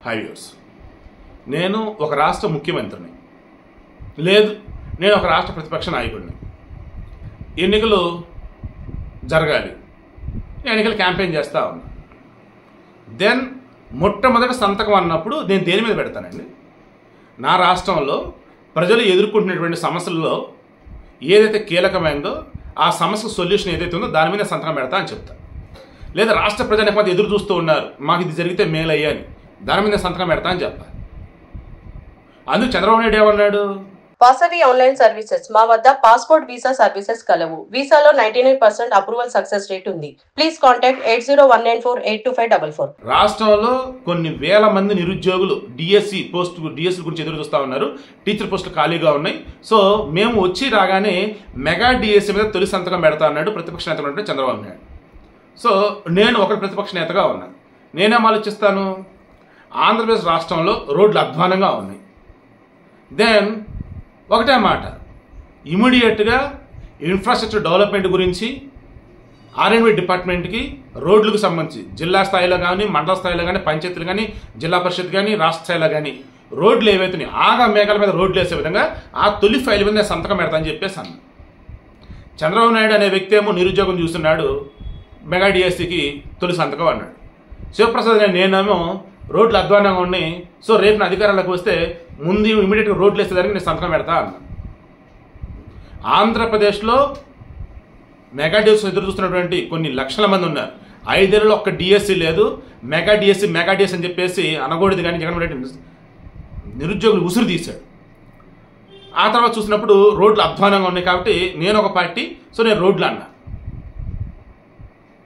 5 years. నేను ఒక రాష్ట్ర ముఖ్యమంత్రిని, లేదు నేను ఒక రాష్ట్ర ప్రతిపక్ష నాయకుడిని. ఎన్నికలు జరగాలి, ఎన్నికలు క్యాంపెయిన్ చేస్తూ ఉన్నా. దెన్ మొట్టమొదటి సంతకం అన్నప్పుడు నేను దేని మీద పెడతానండి? నా రాష్ట్రంలో ప్రజలు ఎదుర్కొంటున్నటువంటి సమస్యల్లో ఏదైతే కీలకమైందో ఆ సమస్య సొల్యూషన్ ఏదైతే ఉందో దాని మీద సంతకం పెడతా అని చెప్తా. లేదా రాష్ట్ర ప్రజలు ఎక్కువ ఎదురు చూస్తూ ఉన్నారు, మాకు ఇది జరిగితే మేలయ్యా అని, దాని మీద సంతకం పెడతా అని చెప్పాలి. అందుకు చంద్రబాబు నాయుడు ఏమన్నాడు? వాసవి ఆన్లైన్ సర్వీసెస్ మా వద్ద పాస్పోర్ట్ వీసా సర్వీసెస్ కలవు. వీసాలో 99% అప్రూవల్ సక్సెస్ రేట్ ఉంది. Please contact 8019482544. రాష్ట్రంలో కొన్ని వేల మంది నిరుద్యోగులు డిఎస్సి గురించి ఎదురు చూస్తూ ఉన్నారు. టీచర్ పోస్టులు ఖాళీగా ఉన్నాయి. సో మేము వచ్చి రాగానే మెగా డిఎస్సి మీద తొలి సంతకం పెడతా అన్నాడు ప్రతిపక్ష నేతగా ఉన్నటువంటి చంద్రబాబు నాయుడు. సో నేను ఒక ప్రతిపక్ష నేతగా ఉన్నాను. నేనేం ఆలోచిస్తాను? ఆంధ్రప్రదేశ్ రాష్ట్రంలో రోడ్లు అధ్వానంగా ఉన్నాయి. దెన్ ఒకటే మాట, ఇమీడియట్గా ఇన్ఫ్రాస్ట్రక్చర్ డెవలప్మెంట్ గురించి R&B డిపార్ట్మెంట్కి రోడ్లకు సంబంధించి జిల్లా స్థాయిలో కానీ, మండల స్థాయిలో కానీ, పంచాయతీలు కానీ, జిల్లా పరిషత్ కానీ, రాష్ట్ర స్థాయిలో కానీ రోడ్లు ఏవైతున్నాయి ఆగా మేఘాల మీద రోడ్లు వేసే విధంగా ఆ తొలి ఫైల్ మీద నేను సంతకం పెడతానని చెప్పేసి అన్నాను. చంద్రబాబు నాయుడు అనే వ్యక్తి ఏమో నిరుద్యోగం చూస్తున్నాడు, మెగా డిఎస్సికి తొలి సంతకం అన్నాడు. శివప్రసాద్ నేనేమో రోడ్లు అధ్వానంగా ఉన్నాయి, సో రేపు నా అధికారంలోకి వస్తే ముందు ఇమీడియట్గా రోడ్లు వేసేదానికి నేను సంతకం పెడతా అన్నాను. ఆంధ్రప్రదేశ్లో మెగా డిఎస్సి ఎదురు చూస్తున్నటువంటి కొన్ని లక్షల మంది ఉన్నారు. 5 ఏళ్లలో ఒక్క డిఎస్సి లేదు. మెగా డిఎస్సి అని చెప్పేసి అనకూడదు కానీ జగన్మోహన్ రెడ్డి నిరుద్యోగులు ఉసురు తీశాడు. ఆ తర్వాత చూసినప్పుడు రోడ్లు అధ్వానంగా ఉన్నాయి కాబట్టి నేను ఒక పార్టీ, సో నేను రోడ్లు అన్నా.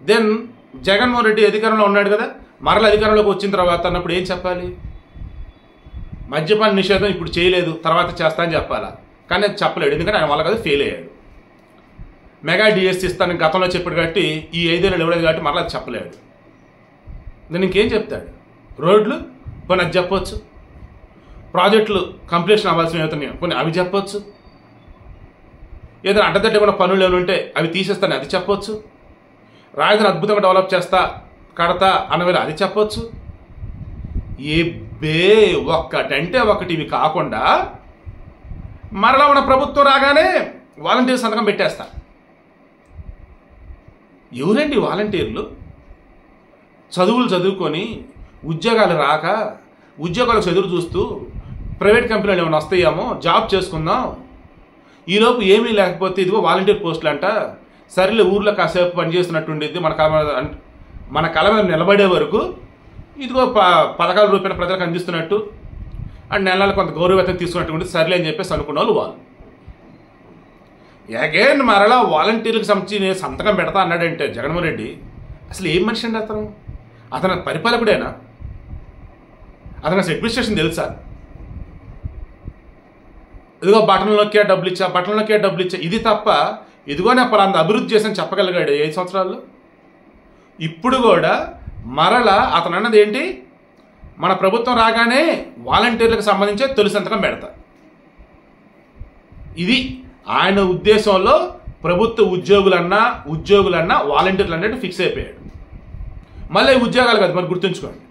దెన్ జగన్మోహన్ రెడ్డి అధికారంలో ఉన్నాడు కదా, మరల అధికారంలోకి వచ్చిన తర్వాత అన్నప్పుడు ఏం చెప్పాలి? మద్యపాన నిషేధం ఇప్పుడు చేయలేదు, తర్వాత చేస్తా అని చెప్పాలా? కానీ అది చెప్పలేడు, ఎందుకంటే ఆయన వాళ్ళ కదా ఫెయిల్ అయ్యాడు. మెగా డిఎస్సి ఇస్తాను గతంలో చెప్పాడు కాబట్టి ఈ 5 ఏళ్ళు ఇవ్వలేదు కాబట్టి మరలా అది చెప్పలేడు. నేను ఇంకేం చెప్తాడు? రోడ్లు కొన్ని అది చెప్పొచ్చు, ప్రాజెక్టులు కంప్లీషన్ అవ్వాల్సినవి అవుతున్నాయి కొన్ని అవి చెప్పొచ్చు, ఏదైనా అడ్డదడ్డ కూడా పనులు ఏమైనా ఉంటే అవి తీసేస్తాను అది చెప్పొచ్చు, రాజధాని అద్భుతంగా డెవలప్ చేస్తా కడతా అన్నవేళ అది చెప్పొచ్చు. ఒక్కటంటే ఒకటి ఇవి కాకుండా మరలా మన ప్రభుత్వం రాగానే వాలంటీర్ సంతకం పెట్టేస్తా. ఎవరండి వాలంటీర్లు? చదువులు చదువుకొని ఉద్యోగాలు రాక ఉద్యోగాలకు ఎదురు చూస్తూ ప్రైవేట్ కంపెనీలు ఏమైనా వస్తాయేమో జాబ్ చేసుకుందాం, ఈలోపు ఏమీ లేకపోతే ఇదిగో వాలంటీర్ పోస్టులు అంట, సరేలే ఊర్లో కాసేపు పనిచేస్తున్నట్టు ఉండేది, మన కళ మీద నిలబడే వరకు ఇదిగో 10,000 రూపాయల ప్రజలకు అందిస్తున్నట్టు అండ్ నెలలు కొంత గౌరవవేతనం తీసుకున్నట్టు ఉండేది, సరేలే అని చెప్పేసి అనుకున్న వాళ్ళు. అగైన్ మరలా వాలంటీర్లకు సంబంధించి నేను సంతకం పెడతా అన్నాడంటే జగన్మోహన్ రెడ్డి అసలు ఏం మనిషి అండి అతను పరిపాలకుడేనా? అతను అసలు అడ్మినిస్ట్రేషన్ తెలుసా? ఇదిగో బటన్ నొక్కే డబ్బులు ఇచ్చా ఇది తప్ప ఇదిగో నేను పలాంత అభివృద్ధి చేసాను చెప్పగలిగాడు 5 సంవత్సరాల్లో? ఇప్పుడు కూడా మరలా అతను అన్నది ఏంటి? మన ప్రభుత్వం రాగానే వాలంటీర్లకు సంబంధించి తొలి సంతకం పెడతా. ఇది ఆయన ఉద్దేశంలో ప్రభుత్వ ఉద్యోగులన్నా వాలంటీర్లు అన్నట్టు ఫిక్స్ అయిపోయాడు. మళ్ళీ ఉద్యోగాలు కాదు మరి గుర్తుంచుకోండి.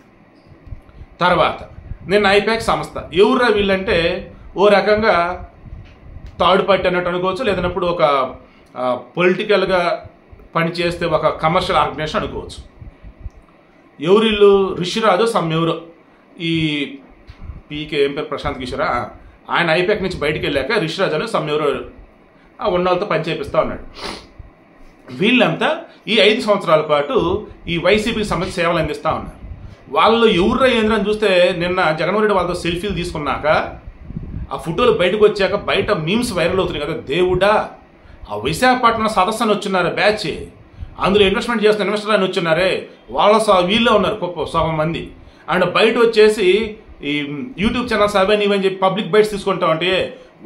తర్వాత నేను ఐపాక్ సంస్థ ఎవరురా వీళ్ళంటే ఓ రకంగా థర్డ్ పార్టీ అన్నట్టు అనుకోవచ్చు, లేదన్నప్పుడు ఒక పొలిటికల్గా పనిచేస్తే ఒక కమర్షియల్ ఆర్గనైజేషన్ అనుకోవచ్చు. ఎవరిల్లు రిషిరాజు ఎవరో ఈ పీకే ఏం పేరు ప్రశాంత్ కిషోరా, ఆయన ఐపాక్ నుంచి బయటికి వెళ్ళాక రిషిరాజు అని ఎవరో ఉన్న వాళ్ళతో పని చేపిస్తూ ఉన్నాడు. వీళ్ళంతా ఈ 5 సంవత్సరాల పాటు ఈ వైసీపీకి సంబంధించి సేవలు అందిస్తూ ఉన్నారు. వాళ్ళు ఎవరు ఏంద్రని చూస్తే నిన్న జగన్మోహన్ రెడ్డి వాళ్ళతో సెల్ఫీలు తీసుకున్నాక ఆ ఫోటోలు బయటకు వచ్చాక బయట మీమ్స్ వైరల్ అవుతున్నాయి కదా, దేవుడా ఆ విశాఖపట్నం సదస్సు అని వచ్చున్నారు బ్యాచ్, అందులో ఇన్వెస్ట్మెంట్ చేస్తున్న ఇన్వెస్టర్లు అని వచ్చున్నారే వీళ్ళే ఉన్నారు సగం మంది. అండ్ బయట వచ్చేసి ఈ యూట్యూబ్ ఛానల్స్ అవన్నీ ఇవని చెప్పి పబ్లిక్ బైట్స్ తీసుకుంటా ఉంటే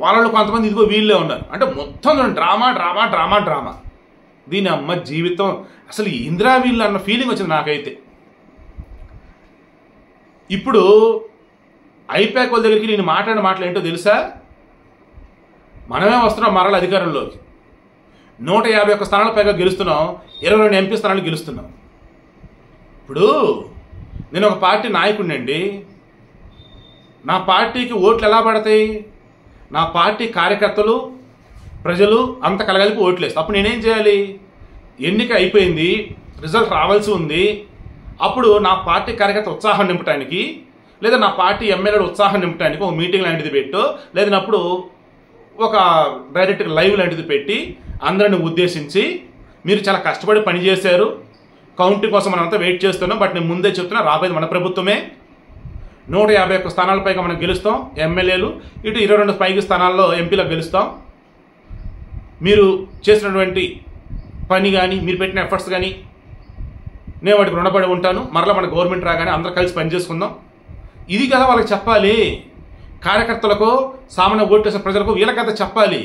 వాళ్ళు కొంతమంది ఇదిగో వీళ్ళే ఉన్నారు. అంటే మొత్తం డ్రామా డ్రామా డ్రామా డ్రామా. దీని అమ్మ జీవితం అసలు ఇందిరా వీళ్ళు అన్న ఫీలింగ్ వచ్చింది నాకైతే. ఇప్పుడు ఐపాక్ వాళ్ళ దగ్గరికి నేను మాట్లాడిన మాటలు ఏంటో తెలుసా? మనమే వస్తున్నాం మరల అధికారంలోకి, 151 స్థానాలు పైగా గెలుస్తున్నాం, 22 ఎంపీ స్థానాలు గెలుస్తున్నాం. ఇప్పుడు నేను ఒక పార్టీ నాయకుడిని అండి, నా పార్టీకి ఓట్లు ఎలా పడతాయి? నా పార్టీ కార్యకర్తలు ప్రజలు అంత కలగలిపి ఓట్లు వేస్తారు. అప్పుడు నేనేం చేయాలి? ఎన్నిక అయిపోయింది, రిజల్ట్ రావాల్సి ఉంది. అప్పుడు నా పార్టీ కార్యకర్త ఉత్సాహం నింపడానికి, లేదా నా పార్టీ ఎమ్మెల్యేలు ఉత్సాహం నింపడానికి ఒక మీటింగ్ లాంటిది పెట్టో, లేదన్నప్పుడు ఒక డైరెక్ట్గా లైవ్ లాంటిది పెట్టి అందరిని ఉద్దేశించి, మీరు చాలా కష్టపడి పనిచేశారు, కౌంటింగ్ కోసం మనం అంతా వెయిట్ చేస్తున్నాం, బట్ నేను ముందే చెప్తున్నా రాబోయేది మన ప్రభుత్వమే, 151 స్థానాల పైగా మనం గెలుస్తాం ఎమ్మెల్యేలు, ఇటు 22 పైకి స్థానాల్లో ఎంపీలకు గెలుస్తాం. మీరు చేసినటువంటి పని కానీ, మీరు పెట్టిన ఎఫర్ట్స్ కానీ నేను వాటికి రుణపడి ఉంటాను. మరలా మన గవర్నమెంట్ రాగానే అందరూ కలిసి పనిచేసుకుందాం. ఇది కదా వాళ్ళకి చెప్పాలి. కార్యకర్తలకు, సామాన్య ఓటు వేసిన ప్రజలకు వీళ్ళకంతా చెప్పాలి.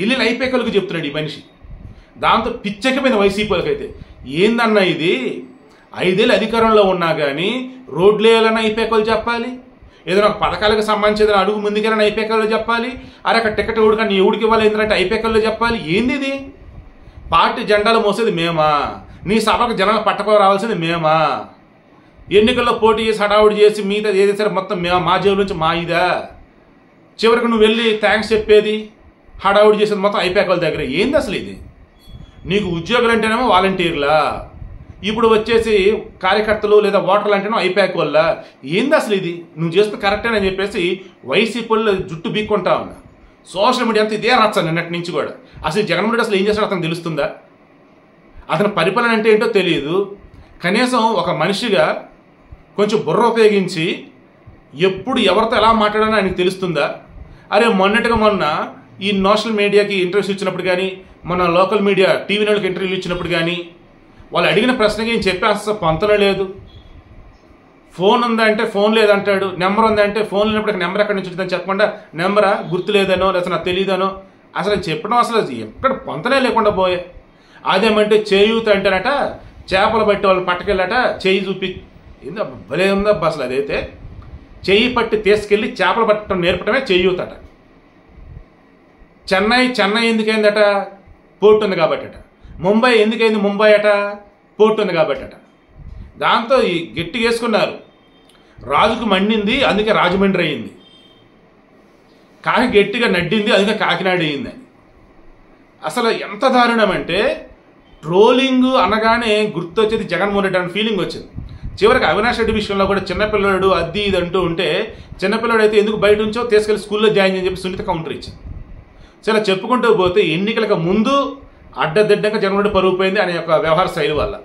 ఇల్లు అయిపోయేకలకు చెప్తున్నాడు ఈ మనిషి. దాంతో పిచ్చెక్కిపోయింది వైసీపీలకు. అయితే ఏందన్నా ఇది? 5 ఏళ్ళు అధికారంలో ఉన్నా కానీ రోడ్లు వేయాలన్నా అయిపోయేకలు చెప్పాలి, ఏదైనా ఒక పథకాలకు సంబంధించి ఏదైనా అడుగు ముందుకెళ్ళని అయిపోయేకల్లో చెప్పాలి, అరే అక్కడ టికెట్ ఎవడికన్నా ఎవడికి ఇవ్వాలి ఏంటంటే అయిపోయేకల్లో చెప్పాలి. ఏంది ఇది? పార్టీ జెండాలు మోసేది మేమా? నీ సభకు జనాలు పట్టకో రావాల్సింది మేమా? ఎన్నికల్లో పోటీ చేసి హడావుడి చేసి మిగతా ఏది సరే మొత్తం మా జేబుల నుంచి మా ఇదా? చివరికి నువ్వు వెళ్ళి థ్యాంక్స్ చెప్పేది, హడావుడి చేసేది మొత్తం అయిపోయేకల దగ్గర. ఏంది అసలు ఇది? నీకు ఉద్యోగులు అంటేనేమో వాలంటీర్లా, ఇప్పుడు వచ్చేసి కార్యకర్తలు లేదా ఓటర్లు అంటేనో అయిపోయాక వల్ల. ఏంది అసలు ఇది? నువ్వు చేస్తే కరెక్టేనని చెప్పేసి వైసీపీలో జుట్టు బీక్కుంటా ఉన్నా. సోషల్ మీడియా అంతా ఇదే రచ్చ నిన్నటి నుంచి కూడా. అసలు జగన్మోహన్ రెడ్డి అసలు ఏం చేస్తాడో అతను తెలుస్తుందా? అతని పరిపాలన అంటే ఏంటో తెలియదు. కనీసం ఒక మనిషిగా కొంచెం బుర్ర ఉపయోగించి ఎప్పుడు ఎవరితో ఎలా మాట్లాడాలో ఆయనకు తెలుస్తుందా? అరే మొన్న ఈ సోషల్ మీడియాకి ఇంటర్వ్యూస్ ఇచ్చినప్పుడు కానీ, మన లోకల్ మీడియా టీవీ వాళ్ళకి ఇంటర్వ్యూలు ఇచ్చినప్పుడు కానీ వాళ్ళు అడిగిన ప్రశ్నకి ఏం చెప్పే అసలు పొంతనే లేదు. ఫోన్ ఉందా అంటే ఫోన్ లేదంటాడు, నెంబర్ ఉందా అంటే ఫోన్ లేనప్పుడు నెంబర్ ఎక్కడి నుంచి వచ్చిందని చెప్పకుండా నెంబరా గుర్తు లేదనో లేదా నాకు తెలియదనో అసలు చెప్పడం అసలు ఎక్కడ పొంతనే లేకుండా పోయే. అదేమంటే చేయూత అంటేనట చేపలు పట్టి వాళ్ళు పట్టుకెళ్ళట చేయి చూపి భలే ఉందబ్బా అసలు. అదైతే చెయ్యి పట్టి తీసుకెళ్ళి చేపలు పట్టడం నేర్పడమే చేయూతట. చెన్నై ఎందుకైందట? పోర్టు ఉంది కాబట్టి అట. ముంబై ఎందుకైంది? ముంబై అట పోర్టు ఉంది కాబట్టి అట. దాంతో ఈ గట్టి వేసుకున్నారు. రాజుకు మండింది అందుకే రాజమండ్రి అయింది, కాకి గట్టిగా నడ్డింది అందుకే కాకినాడ అయింది అని. అసలు ఎంత దారుణం అంటే ట్రోలింగ్ అనగానే గుర్తొచ్చేది జగన్మోహన్ రెడ్డి అనే ఫీలింగ్ వచ్చింది. చివరికి అవినాష్ రెడ్డి విషయంలో కూడా చిన్నపిల్లడు అది ఇది అంటూ ఉంటే, చిన్నపిల్లడు అయితే ఎందుకు బయట నుంచో తీసుకెళ్లి స్కూల్లో జాయిన్ అని చెప్పి సునీత కౌంటర్ ఇచ్చింది. చాలా చెప్పుకుంటూ పోతే ఎన్నికలకు ముందు అడ్డదిడ్డంగా జగన్మోహన్ రెడ్డి పరుగు పోయింది ఆయన యొక్క వ్యవహార శైలి వల్ల.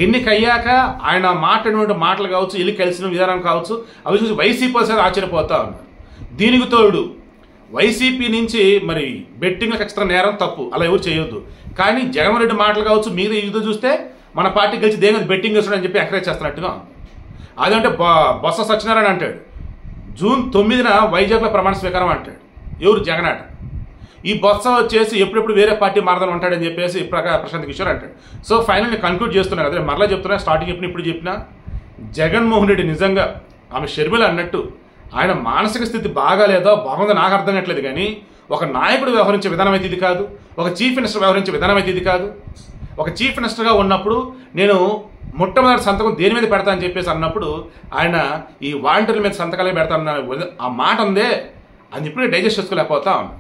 ఎన్నికయ్యాక ఆయన మాట్లాడినటువంటి మాటలు కావచ్చు, ఇల్లు కలిసిన విధానం కావచ్చు, అవి చూసి వైసీపీ సార్ ఆశ్చర్యపోతా ఉన్నారు. దీనికి తోడు వైసీపీ నుంచి మరి బెట్టింగ్లు ఖచ్చితంగా నేరం తప్పు, అలా ఎవరు చేయొద్దు. కానీ జగన్మోహన్ రెడ్డి మాటలు కావచ్చు మిగతా ఇదితో చూస్తే మన పార్టీ గెలిచి దేని మీద బెట్టింగ్ వేస్తాడని చెప్పి ఎంకరేజ్ చేస్తున్నట్టుగా. అదంటే బొత్స సత్యనారాయణ అంటాడు జూన్ 9న వైజాగ్లో ప్రమాణ స్వీకారం అంటాడు. ఎవరు? జగన్. ఈ బొత్స వచ్చేసి ఎప్పుడెప్పుడు వేరే పార్టీ మారదని ఉంటాడని చెప్పేసి ప్రశాంత్ కిషోర్ అంటాడు. సో ఫైనల్ నేను కన్క్లూడ్ చేస్తున్నాను కదా, మరలా చెప్తున్నా, స్టార్టింగ్ ఇప్పుడు చెప్పినా, జగన్మోహన్ రెడ్డి నిజంగా ఆమె షర్మిల అన్నట్టు ఆయన మానసిక స్థితి బాగాలేదో బాగుందో నాకు అర్థం కావట్లేదు. కానీ ఒక నాయకుడు వ్యవహరించే విధానం అయితే ఇది కాదు, ఒక చీఫ్ మినిస్టర్ వ్యవహరించే విధానం అయితే ఇది కాదు. ఒక చీఫ్ మినిస్టర్గా ఉన్నప్పుడు నేను మొట్టమొదటి సంతకం దేని మీద పెడతా అని చెప్పేసి అన్నప్పుడు ఆయన ఈ వాలంటీర్ల మీద సంతకాలే పెడతానన్న ఆ మాట ఉందే అని చెప్పి డైజెస్ట్ చేసుకోలేకపోతా ఉన్నా.